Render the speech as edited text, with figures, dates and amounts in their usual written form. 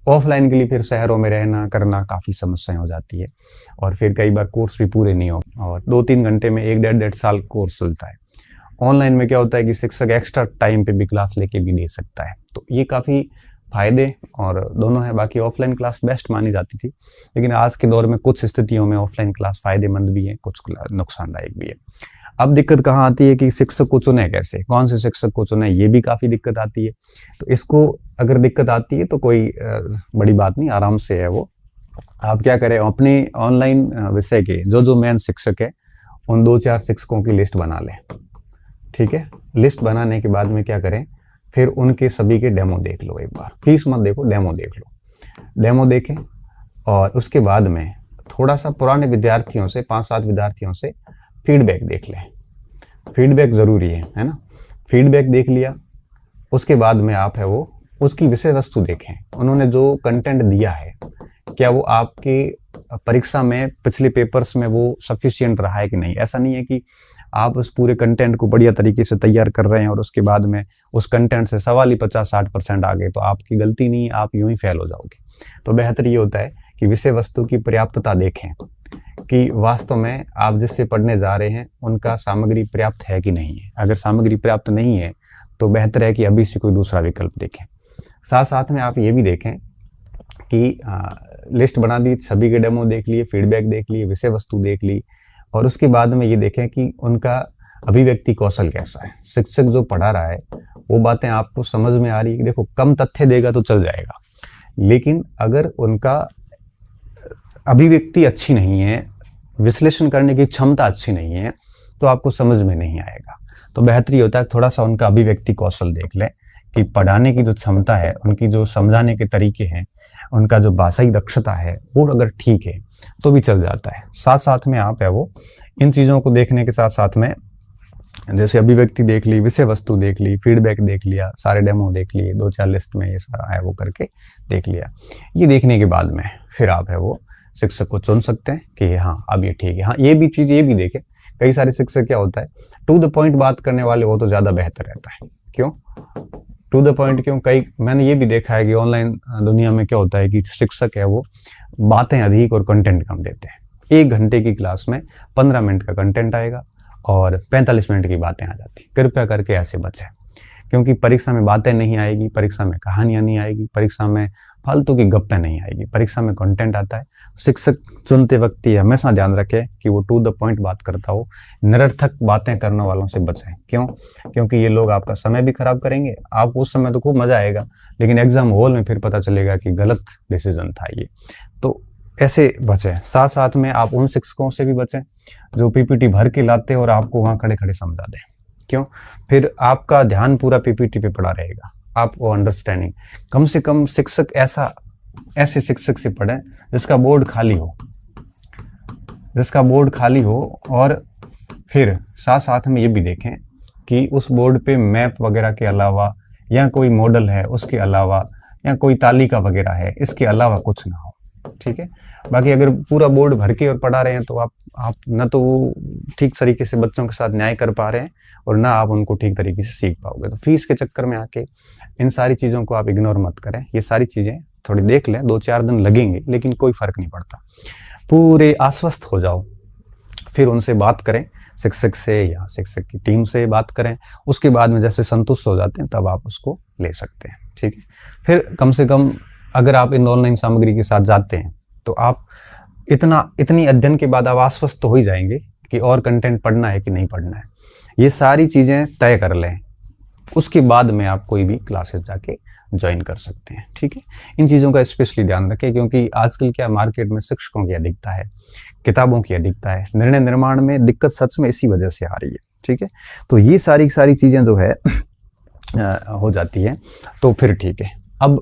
Offline के लिए फिर शहरों में रहना करना काफ़ी समस्याएं हो जाती है, और फिर कई बार कोर्स भी पूरे नहीं हो, और 2-3 घंटे में 1-1.5 साल कोर्स चलता है। ऑनलाइन में क्या होता है कि शिक्षक एक्स्ट्रा टाइम पे भी क्लास लेके भी दे सकता है, तो ये काफ़ी फायदे और दोनों है। बाकी ऑफलाइन क्लास बेस्ट मानी जाती थी, लेकिन आज के दौर में कुछ स्थितियों में ऑफलाइन क्लास फायदेमंद भी है, कुछ नुकसानदायक भी है। अब दिक्कत कहाँ आती है कि शिक्षक को चुने कैसे, कौन से शिक्षक को चुने, ये भी काफ़ी दिक्कत आती है। तो इसको अगर दिक्कत आती है तो कोई बड़ी बात नहीं, आराम से है वो। आप क्या करें, अपने ऑनलाइन विषय के जो मेन शिक्षक है उन 2-4 शिक्षकों की लिस्ट बना लें, ठीक है। लिस्ट बनाने के बाद में क्या करें, फिर उनके सभी के डेमो देख लो एक बार, फीस मत देखो, डेमो देख लो। डेमो देखें और उसके बाद में थोड़ा सा पुराने विद्यार्थियों से, 5-7 विद्यार्थियों से फीडबैक देख लें। फीडबैक ज़रूरी है ना। फीडबैक देख लिया, उसके बाद में आप है वो उसकी विषय वस्तु देखें, उन्होंने जो कंटेंट दिया है क्या वो आपके परीक्षा में पिछले पेपर्स में वो सफिशिएंट रहा है कि नहीं। ऐसा नहीं है कि आप उस पूरे कंटेंट को बढ़िया तरीके से तैयार कर रहे हैं और उसके बाद में उस कंटेंट से सवाल ही 50-60% आ गए, तो आपकी गलती नहीं, आप यूं ही फेल हो जाओगे। तो बेहतर ये होता है कि विषय वस्तु की पर्याप्तता देखें कि वास्तव में आप जिससे पढ़ने जा रहे हैं उनका सामग्री पर्याप्त है कि नहीं है। अगर सामग्री पर्याप्त नहीं है तो बेहतर है कि अभी से कोई दूसरा विकल्प देखें। साथ साथ में आप ये भी देखें कि लिस्ट बना दी, सभी के डेमो देख लिए, फीडबैक देख लिए, विषय वस्तु देख ली, और उसके बाद में ये देखें कि उनका अभिव्यक्ति कौशल कैसा है। शिक्षक जो पढ़ा रहा है वो बातें आपको समझ में आ रही है। देखो, कम तथ्य देगा तो चल जाएगा, लेकिन अगर उनका अभिव्यक्ति अच्छी नहीं है, विश्लेषण करने की क्षमता अच्छी नहीं है, तो आपको समझ में नहीं आएगा। तो बेहतरी होता है थोड़ा सा उनका अभिव्यक्ति कौशल देख लें कि पढ़ाने की जो क्षमता है, उनकी जो समझाने के तरीके हैं, उनका जो भाषाई दक्षता है वो अगर ठीक है तो भी चल जाता है। साथ साथ में आप है वो इन चीज़ों को देखने के साथ साथ में जैसे अभिव्यक्ति देख ली, विषय वस्तु देख ली, फीडबैक देख लिया, सारे डेमो देख लिए, 2-4 लिस्ट में ये सारा है वो करके देख लिया। ये देखने के बाद में फिर आप है वो शिक्षक को चुन सकते हैं कि हाँ अब ये ठीक है। हाँ, ये भी चीज़ ये भी देखें, कई सारे शिक्षक क्या होता है टू द पॉइंट बात करने वाले, वो तो ज़्यादा बेहतर रहता है। क्यों टू द पॉइंट? क्यों, कई मैंने ये भी देखा है कि ऑनलाइन दुनिया में क्या होता है कि शिक्षक है वो बातें अधिक और कंटेंट कम देते हैं। 1 घंटे की क्लास में 15 मिनट का कंटेंट आएगा और 45 मिनट की बातें आ जाती। कृपया करके ऐसे बचें, क्योंकि परीक्षा में बातें नहीं आएगी, परीक्षा में कहानियां नहीं आएगी, परीक्षा में फालतू की गप्पें नहीं आएगी, परीक्षा में कंटेंट आता है। शिक्षक चुनते वक्त ये हमेशा ध्यान रखें कि वो टू द पॉइंट बात करता हो, निरर्थक बातें करने वालों से बचें। क्यों? क्योंकि ये लोग आपका समय भी खराब करेंगे। आपको उस समय तो खूब मजा आएगा, लेकिन एग्जाम हॉल में फिर पता चलेगा कि गलत डिसीजन था ये। तो ऐसे बचें। साथ साथ में आप उन शिक्षकों से भी बचें जो पीपीटी भर के लाते और आपको वहाँ खड़े खड़े समझा दें। क्यों? फिर आपका ध्यान पूरा पीपीटी पे पड़ा रहेगा, आपको अंडरस्टैंडिंग। कम से कम शिक्षक ऐसे शिक्षक से पढ़ें जिसका बोर्ड खाली हो, और फिर साथ साथ में ये भी देखें कि उस बोर्ड पे मैप वगैरह के अलावा या कोई मॉडल है उसके अलावा या कोई तालिका वगैरह है, इसके अलावा कुछ ना हो। ठीक है। बाकी अगर पूरा बोर्ड भर के और पढ़ा रहे हैं तो आप न तो ठीक तरीके से बच्चों के साथ न्याय कर पा रहे हैं और ना आप उनको ठीक तरीके से सीख पाओगे। तो फीस के चक्कर में आके इन सारी चीज़ों को आप इग्नोर मत करें। ये सारी चीज़ें थोड़ी देख लें, 2-4 दिन लगेंगे लेकिन कोई फर्क नहीं पड़ता। पूरे आश्वस्त हो जाओ, फिर उनसे बात करें, शिक्षक से या शिक्षक की टीम से बात करें। उसके बाद में जैसे संतुष्ट हो जाते हैं तब आप उसको ले सकते हैं। ठीक है। फिर कम से कम अगर आप इन ऑनलाइन सामग्री के साथ जाते हैं तो आप इतनी अध्ययन के बाद आप आश्वस्त तो हो ही जाएंगे कि और कंटेंट पढ़ना है कि नहीं पढ़ना है। ये सारी चीज़ें तय कर लें, उसके बाद में आप कोई भी क्लासेस जाके ज्वाइन कर सकते हैं। ठीक है। इन चीज़ों का स्पेशली ध्यान रखें, क्योंकि आजकल क्या मार्केट में शिक्षकों की अधिकता है, किताबों की अधिकता है, निर्णय निर्माण में दिक्कत सच में इसी वजह से आ रही है। ठीक है। तो ये सारी चीज़ें जो है हो जाती है तो फिर ठीक है। अब